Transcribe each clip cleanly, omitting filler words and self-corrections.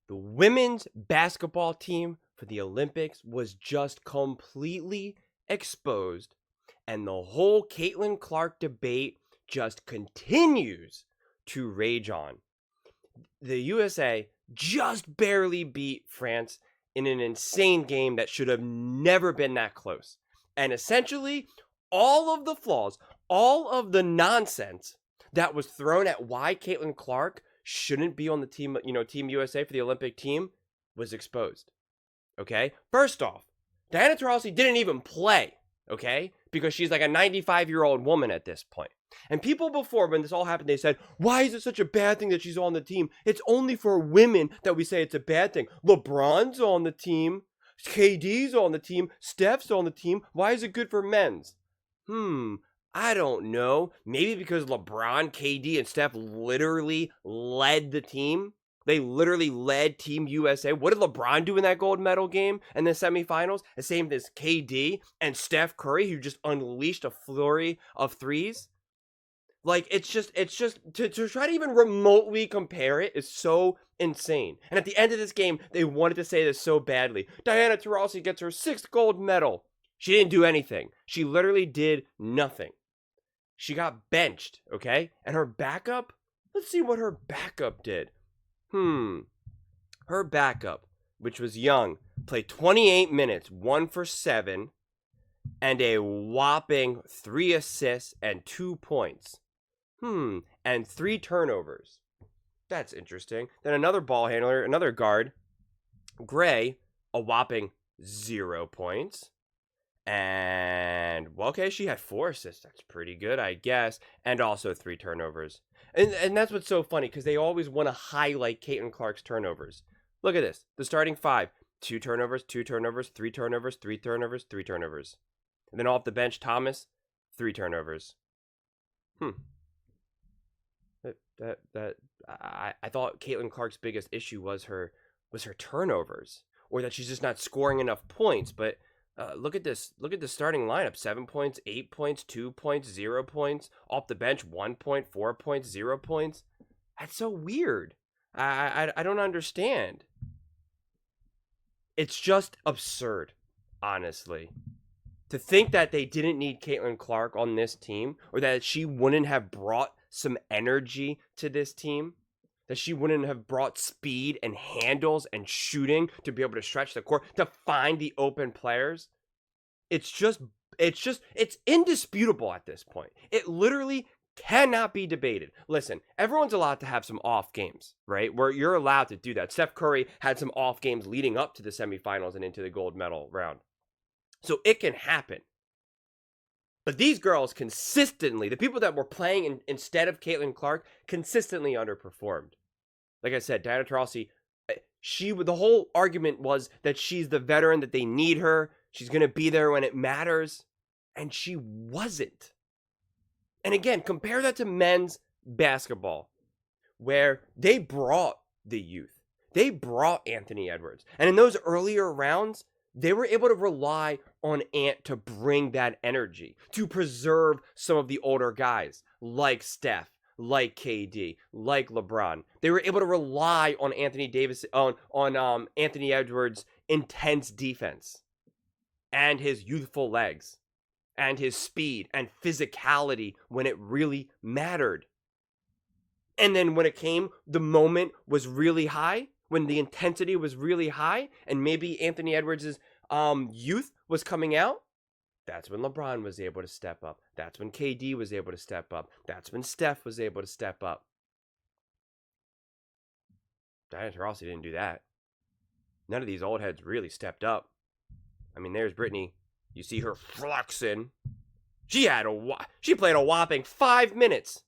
The women's basketball team for the Olympics was just completely exposed, and the whole Caitlyn Clark debate just continues to rage on. The USA just barely beat France in an insane game that should have never been that close. And essentially, all of the flaws, all of the nonsense that was thrown at why Caitlyn Clark shouldn't be on the team, Team USA for the Olympic team was exposed. Okay? First off, Diana Taurasi didn't even play, okay? Because she's like a 95-year-old woman at this point. And people before, when this all happened, they said, why is it such a bad thing that she's on the team? It's only for women that we say it's a bad thing. LeBron's on the team. KD's on the team. Steph's on the team. Why is it good for men's? I don't know. Maybe because LeBron, KD, and Steph literally led the team. They literally led Team USA. What did LeBron do in that gold medal game in the semifinals? The same as KD and Steph Curry, who just unleashed a flurry of threes. Like, it's just to try to even remotely compare it is so insane. And at the end of this game, they wanted to say this so badly. Diana Taurasi gets her 6th gold medal. She didn't do anything. She literally did nothing. She got benched, okay? And her backup? Let's see what her backup did. Her backup, which was young, played 28 minutes, 1 for 7, and a whopping 3 assists and 2 points. And 3 turnovers. That's interesting. Then another ball handler, another guard, Gray, a whopping 0 points. And, well, okay, she had 4 assists. That's pretty good, I guess. And also 3 turnovers. And that's what's so funny, because they always want to highlight Caitlyn Clark's turnovers. Look at this. The starting 5. 2 turnovers, 2 turnovers, 3 turnovers, 3 turnovers, 3 turnovers. And then off the bench, Thomas, 3 turnovers. I thought Caitlyn Clark's biggest issue was her turnovers, or that she's just not scoring enough points. But look at this. Look at the starting lineup: 7 points, 8 points, 2 points, 0 points. Off the bench, 1 point, 4 points, 0 points. That's so weird. I don't understand. It's just absurd, honestly. To think that they didn't need Caitlyn Clark on this team, or that she wouldn't have brought some energy to this team, that she wouldn't have brought speed and handles and shooting to be able to stretch the court, to find the open players. It's indisputable at this point. It literally cannot be debated. Listen, everyone's allowed to have some off games, right? Where you're allowed to do that. Steph Curry had some off games leading up to the semifinals and into the gold medal round. So it can happen. But these girls consistently, the people that were playing instead of Caitlyn Clark, consistently underperformed. Like I said, Diana Taurasi, the whole argument was that she's the veteran, that they need her. She's going to be there when it matters. And she wasn't. And again, compare that to men's basketball, where they brought the youth. They brought Anthony Edwards. And in those earlier rounds, they were able to rely on Ant to bring that energy, to preserve some of the older guys like Steph, like KD, like LeBron. They were able to rely on Anthony Edwards' intense defense and his youthful legs and his speed and physicality when it really mattered. And then when it came, the moment was really high, when the intensity was really high, and maybe Anthony Edwards' youth was coming out, that's when LeBron was able to step up. That's when KD was able to step up. That's when Steph was able to step up. Diana Taurasi didn't do that. None of these old heads really stepped up. I mean, there's Brittany. You see her flexing. She played a whopping 5 minutes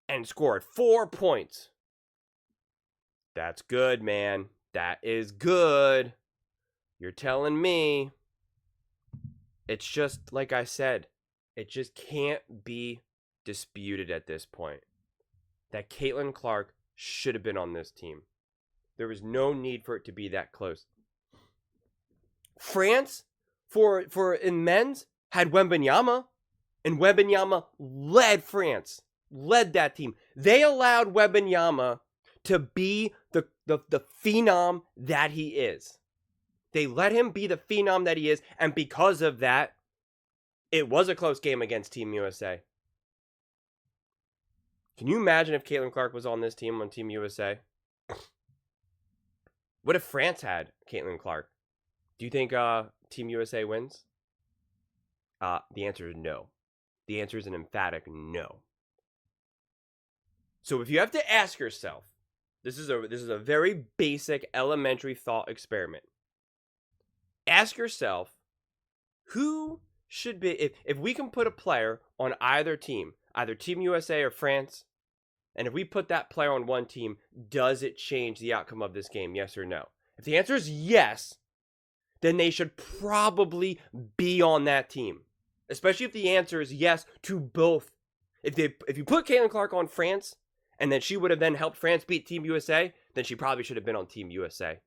and scored 4 points. That's good, man. That is good. You're telling me. It's just, like I said, it just can't be disputed at this point that Caitlyn Clark should have been on this team. There was no need for it to be that close. France, for in men's, had Wembanyama, and Wembanyama led France, led that team. They allowed Wembanyama to be the phenom that he is. They let him be the phenom that he is, and because of that, it was a close game against Team USA. Can you imagine if Caitlyn Clark was on this team, on Team USA? What if France had Caitlyn Clark? Do you think Team USA wins? The answer is no. The answer is an emphatic no. So if you have to ask yourself, this is a very basic elementary thought experiment. Ask yourself, who should be, if we can put a player on either team, either Team USA or France, and if we put that player on one team, does it change the outcome of this game, yes or no? If the answer is yes, then they should probably be on that team. Especially if the answer is yes to both. If you put Caitlyn Clark on France, and then she would have then helped France beat Team USA, then she probably should have been on Team USA.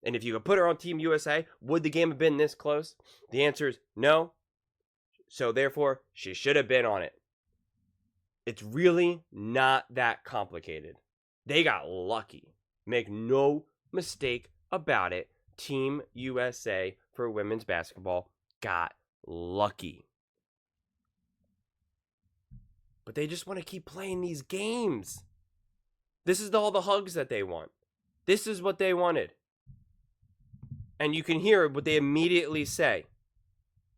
And if you could put her on Team USA, would the game have been this close? The answer is no. So therefore, she should have been on it. It's really not that complicated. They got lucky. Make no mistake about it. Team USA for women's basketball got lucky. But they just want to keep playing these games. This is all the hugs that they want. This is what they wanted. And you can hear what they immediately say.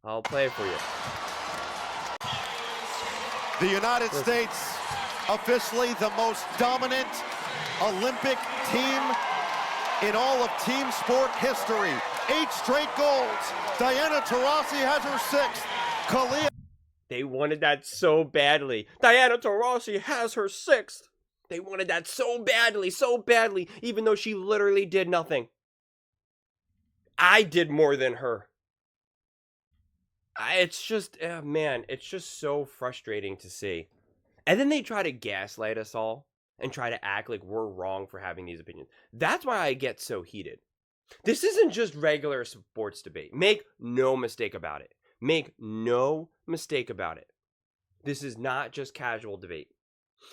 I'll play it for you. The United States, officially the most dominant Olympic team in all of team sport history. 8 straight golds. Diana Taurasi has her 6th. Kalia. They wanted that so badly. Diana Taurasi has her 6th. They wanted that so badly, even though she literally did nothing. I did more than her. It's just, man, it's just so frustrating to see. And then they try to gaslight us all and try to act like we're wrong for having these opinions. That's why I get so heated. This isn't just regular sports debate. Make no mistake about it. Make no mistake about it. This is not just casual debate.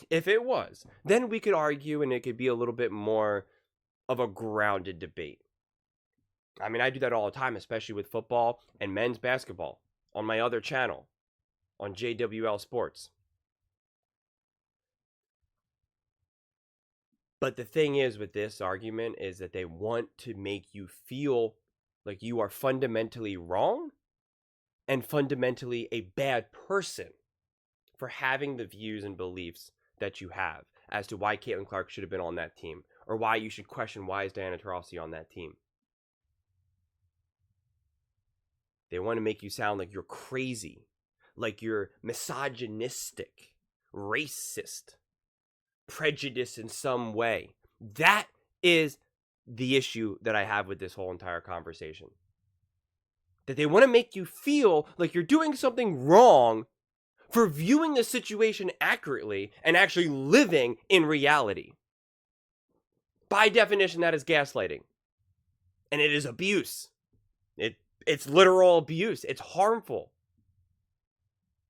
If it was, then we could argue and it could be a little bit more of a grounded debate. I mean, I do that all the time, especially with football and men's basketball on my other channel, on JWL Sports. But the thing is with this argument is that they want to make you feel like you are fundamentally wrong and fundamentally a bad person for having the views and beliefs that you have as to why Caitlyn Clark should have been on that team, or why you should question why is Diana Taurasi on that team. They want to make you sound like you're crazy, like you're misogynistic, racist, prejudiced in some way. That is the issue that I have with this whole entire conversation. That they want to make you feel like you're doing something wrong for viewing the situation accurately and actually living in reality. By definition, that is gaslighting. And it is abuse. It's literal abuse. It's harmful.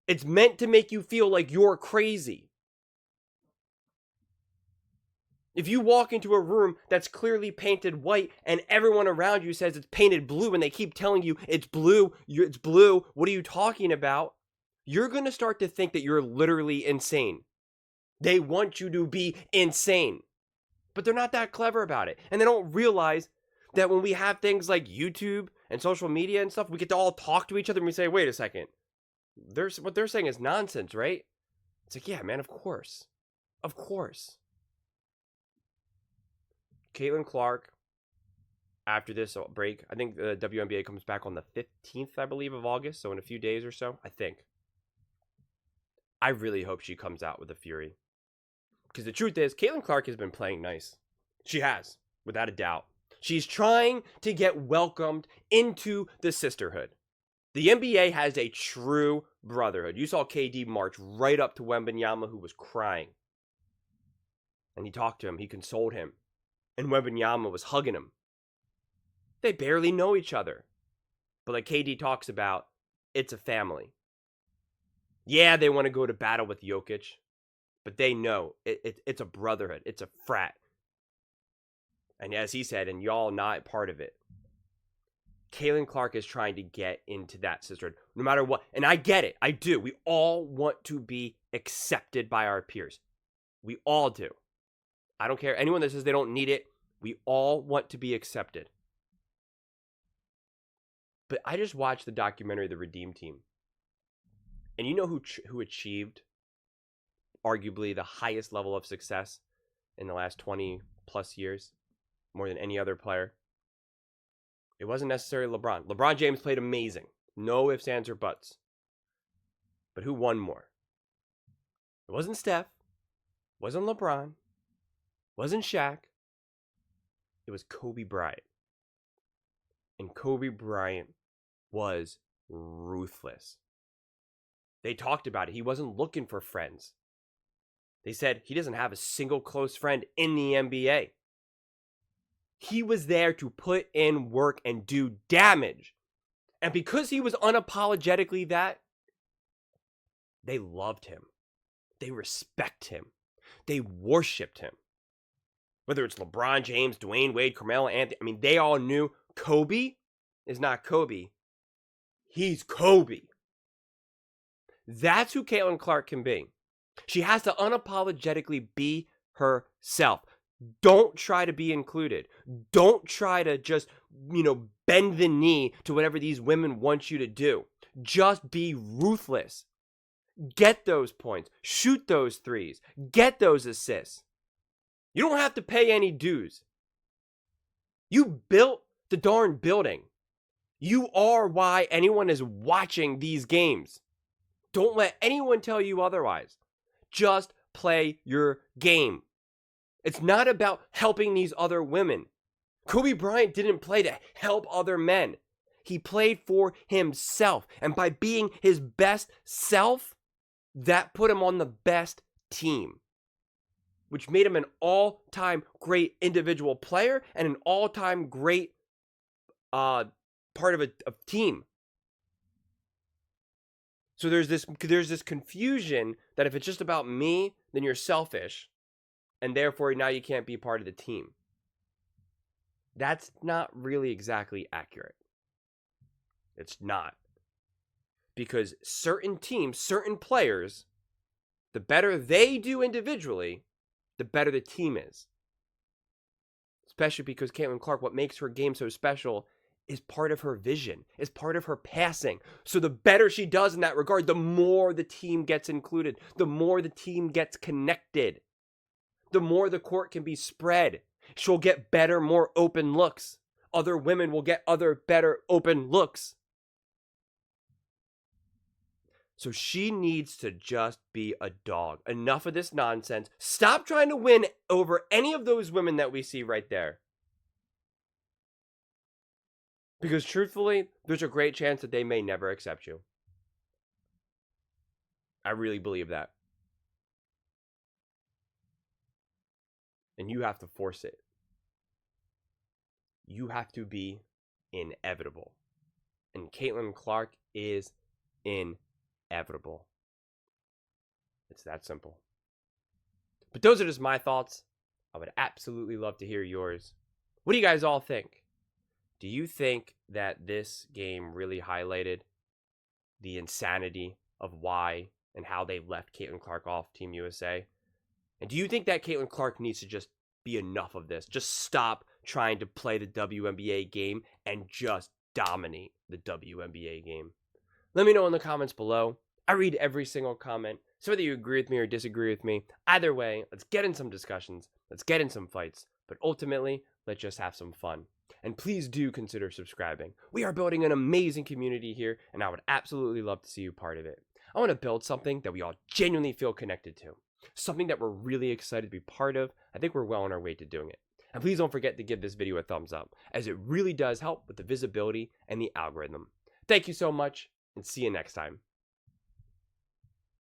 It's meant to make you feel like you're crazy. If you walk into a room that's clearly painted white and everyone around you says it's painted blue and they keep telling you it's blue, what are you talking about? You're going to start to think that you're literally insane. They want you to be insane. But they're not that clever about it. And they don't realize that when we have things like YouTube and social media and stuff, we get to all talk to each other and we say, wait a second. What they're saying is nonsense, right? It's like, yeah, man, of course. Of course. Caitlyn Clark, after this break, I think the WNBA comes back on the 15th, I believe, of August. So in a few days or so, I think. I really hope she comes out with a fury. Because the truth is, Caitlyn Clark has been playing nice. She has, without a doubt. She's trying to get welcomed into the sisterhood. The NBA has a true brotherhood. You saw KD march right up to Wembanyama, who was crying. And he talked to him. He consoled him. And Wembanyama was hugging him. They barely know each other. But like KD talks about, it's a family. Yeah, they want to go to battle with Jokic. But they know it's a brotherhood. It's a frat. And as he said, and y'all not part of it. Caitlyn Clark is trying to get into that sisterhood, no matter what. And I get it. I do. We all want to be accepted by our peers. We all do. I don't care. Anyone that says they don't need it, we all want to be accepted. But I just watched the documentary, The Redeem Team. And you know who achieved arguably the highest level of success in the last 20 plus years, more than any other player? It wasn't necessarily LeBron. LeBron James played amazing. No ifs, ands, or buts. But who won more? It wasn't Steph. Wasn't LeBron. Wasn't Shaq. It was Kobe Bryant. And Kobe Bryant was ruthless. They talked about it. He wasn't looking for friends. They said he doesn't have a single close friend in the NBA. He was there to put in work and do damage. And because he was unapologetically that, they loved him. They respect him. They worshiped him. Whether it's LeBron James, Dwayne Wade, Carmelo Anthony, I mean, they all knew Kobe is not Kobe. He's Kobe. That's who Caitlyn Clark can be. She has to unapologetically be herself. Don't try to be included. Don't try to just, bend the knee to whatever these women want you to do. Just be ruthless. Get those points. Shoot those threes. Get those assists. You don't have to pay any dues. You built the darn building. You are why anyone is watching these games. Don't let anyone tell you otherwise. Just play your game. It's not about helping these other women. Kobe Bryant didn't play to help other men. He played for himself. And by being his best self, that put him on the best team, which made him an all-time great individual player and an all-time great part of a team. So there's this confusion that if it's just about me, then you're selfish, and therefore now you can't be part of the team. That's not really exactly accurate. It's not. Because certain teams, certain players, the better they do individually, the better the team is. Especially because Caitlyn Clark, what makes her game so special is part of her vision, is part of her passing. So the better she does in that regard, the more the team gets included, the more the team gets connected, the more the court can be spread. She'll get better, more open looks. Other women will get other better open looks. So she needs to just be a dog. Enough of this nonsense. Stop trying to win over any of those women that we see right there. Because truthfully, there's a great chance that they may never accept you. I really believe that. And you have to force it. You have to be inevitable. And Caitlyn Clark is inevitable. It's that simple. But those are just my thoughts. I would absolutely love to hear yours. What do you guys all think? Do you think that this game really highlighted the insanity of why and how they left Caitlyn Clark off Team USA? And do you think that Caitlyn Clark needs to just be enough of this? Just stop trying to play the WNBA game and just dominate the WNBA game? Let me know in the comments below. I read every single comment. So whether you agree with me or disagree with me, either way, let's get in some discussions. Let's get in some fights. But ultimately, let's just have some fun. And please do consider subscribing. We are building an amazing community here, and I would absolutely love to see you part of it. I want to build something that we all genuinely feel connected to. Something that we're really excited to be part of. I think we're well on our way to doing it. And please don't forget to give this video a thumbs up, as it really does help with the visibility and the algorithm. Thank you so much, and see you next time.